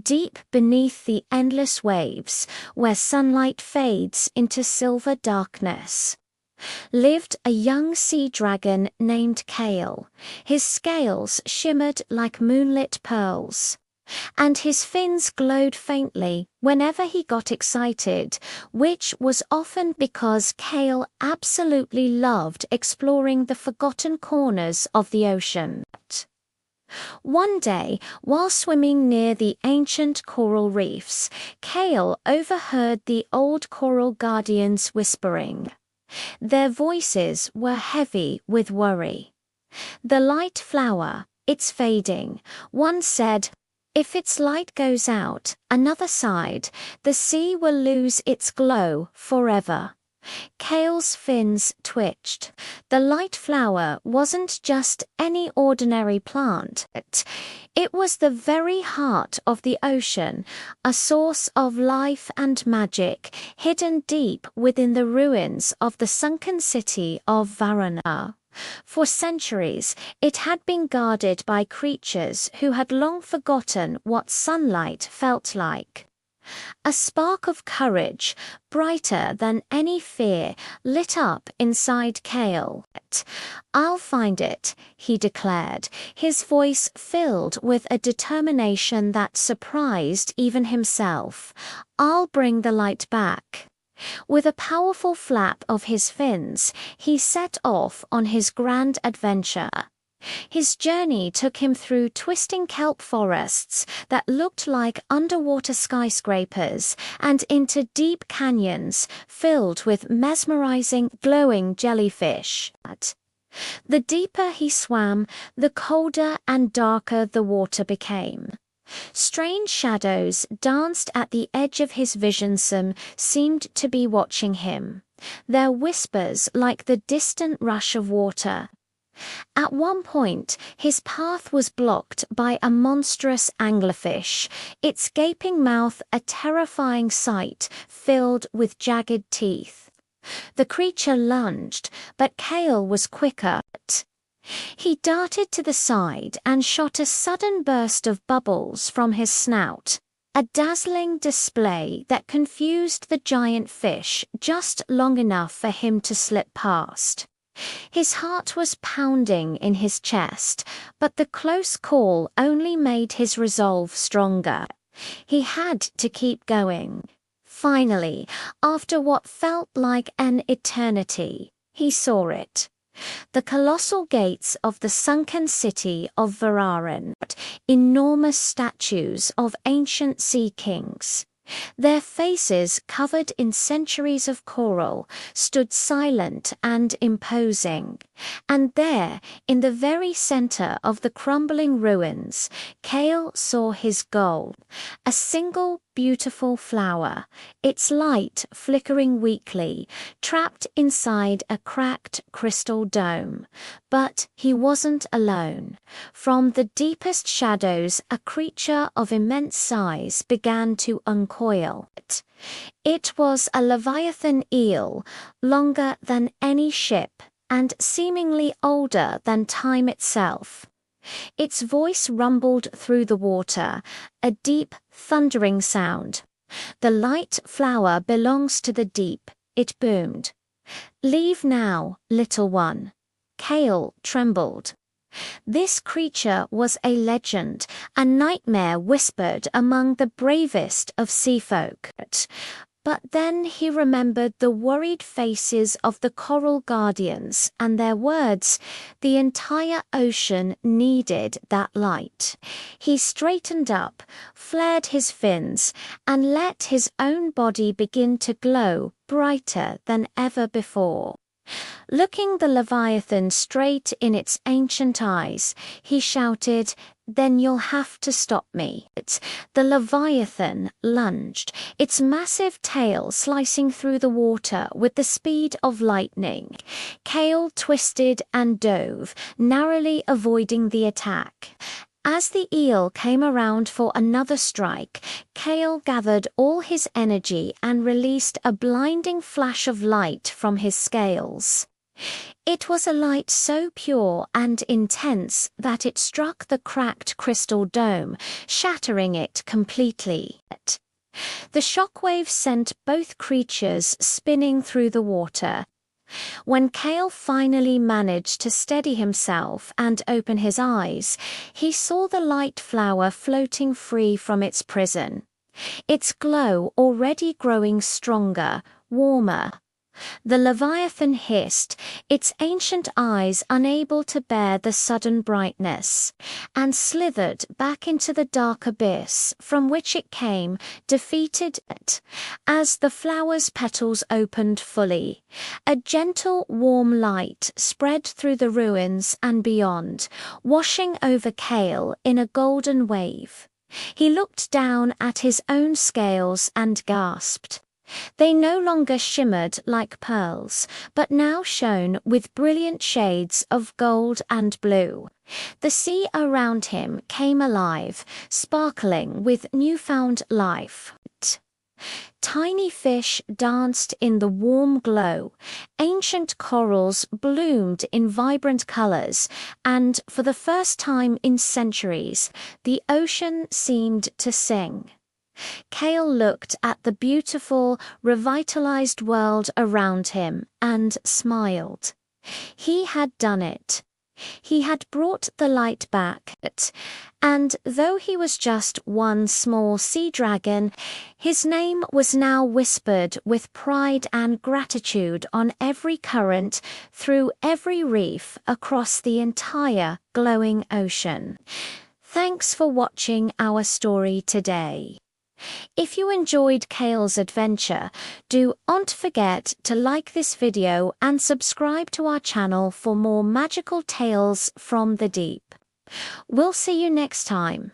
Deep beneath the endless waves, where sunlight fades into silver darkness, lived a young sea dragon named Kale. His scales shimmered like moonlit pearls, and his fins glowed faintly whenever he got excited, which was often because Kale absolutely loved exploring the forgotten corners of the ocean. One day, while swimming near the ancient coral reefs, Kale overheard the old coral guardians whispering. Their voices were heavy with worry. "The light flower, it's fading," one said. "If its light goes out," another sighed, "the sea will lose its glow forever." Kale's fins twitched. The light flower wasn't just any ordinary plant. It was the very heart of the ocean, a source of life and magic, hidden deep within the ruins of the sunken city of Varuna. For centuries, it had been guarded by creatures who had long forgotten what sunlight felt like. A spark of courage, brighter than any fear, lit up inside Kale. "I'll find it," he declared, his voice filled with a determination that surprised even himself. "I'll bring the light back." With a powerful flap of his fins, he set off on his grand adventure. His journey took him through twisting kelp forests that looked like underwater skyscrapers and into deep canyons filled with mesmerizing, glowing jellyfish. The deeper he swam, the colder and darker the water became. Strange shadows danced at the edge of his vision. Some seemed to be watching him, their whispers like the distant rush of water. At one point, his path was blocked by a monstrous anglerfish, its gaping mouth a terrifying sight filled with jagged teeth. The creature lunged, but Kale was quicker. He darted to the side and shot a sudden burst of bubbles from his snout, a dazzling display that confused the giant fish just long enough for him to slip past. His heart was pounding in his chest, but the close call only made his resolve stronger. He had to keep going. Finally, after what felt like an eternity, he saw it. The colossal gates of the sunken city of Vararan, enormous statues of ancient sea kings. Their faces, covered in centuries of coral, stood silent and imposing. And there, in the very center of the crumbling ruins, Kale saw his goal, a single beautiful flower, its light flickering weakly, trapped inside a cracked crystal dome. But he wasn't alone. From the deepest shadows, a creature of immense size began to uncoil. It was a leviathan eel, longer than any ship, and seemingly older than time itself. Its voice rumbled through the water, a deep, thundering sound. "The light flower belongs to the deep," it boomed. "Leave now, little one." Kale trembled. This creature was a legend, a nightmare whispered among the bravest of sea folk. But then he remembered the worried faces of the coral guardians and their words. The entire ocean needed that light. He straightened up, flared his fins, and let his own body begin to glow brighter than ever before. Looking the Leviathan straight in its ancient eyes, he shouted, "Then you'll have to stop me." The Leviathan lunged, its massive tail slicing through the water with the speed of lightning. Kale twisted and dove, narrowly avoiding the attack. As the eel came around for another strike, Kale gathered all his energy and released a blinding flash of light from his scales. It was a light so pure and intense that it struck the cracked crystal dome, shattering it completely. The shockwave sent both creatures spinning through the water. When Kale finally managed to steady himself and open his eyes, he saw the light flower floating free from its prison, its glow already growing stronger, warmer. The Leviathan hissed, its ancient eyes unable to bear the sudden brightness, and slithered back into the dark abyss from which it came, defeated. As the flower's petals opened fully, a gentle, warm light spread through the ruins and beyond, washing over Kale in a golden wave. He looked down at his own scales and gasped. They no longer shimmered like pearls, but now shone with brilliant shades of gold and blue. The sea around him came alive, sparkling with newfound life. Tiny fish danced in the warm glow, ancient corals bloomed in vibrant colors, and for the first time in centuries, the ocean seemed to sing. Kale looked at the beautiful, revitalized world around him and smiled. He had done it. He had brought the light back, and though he was just one small sea dragon, his name was now whispered with pride and gratitude on every current, through every reef, across the entire glowing ocean. Thanks for watching our story today. If you enjoyed Kale's adventure, don't forget to like this video and subscribe to our channel for more magical tales from the deep. We'll see you next time.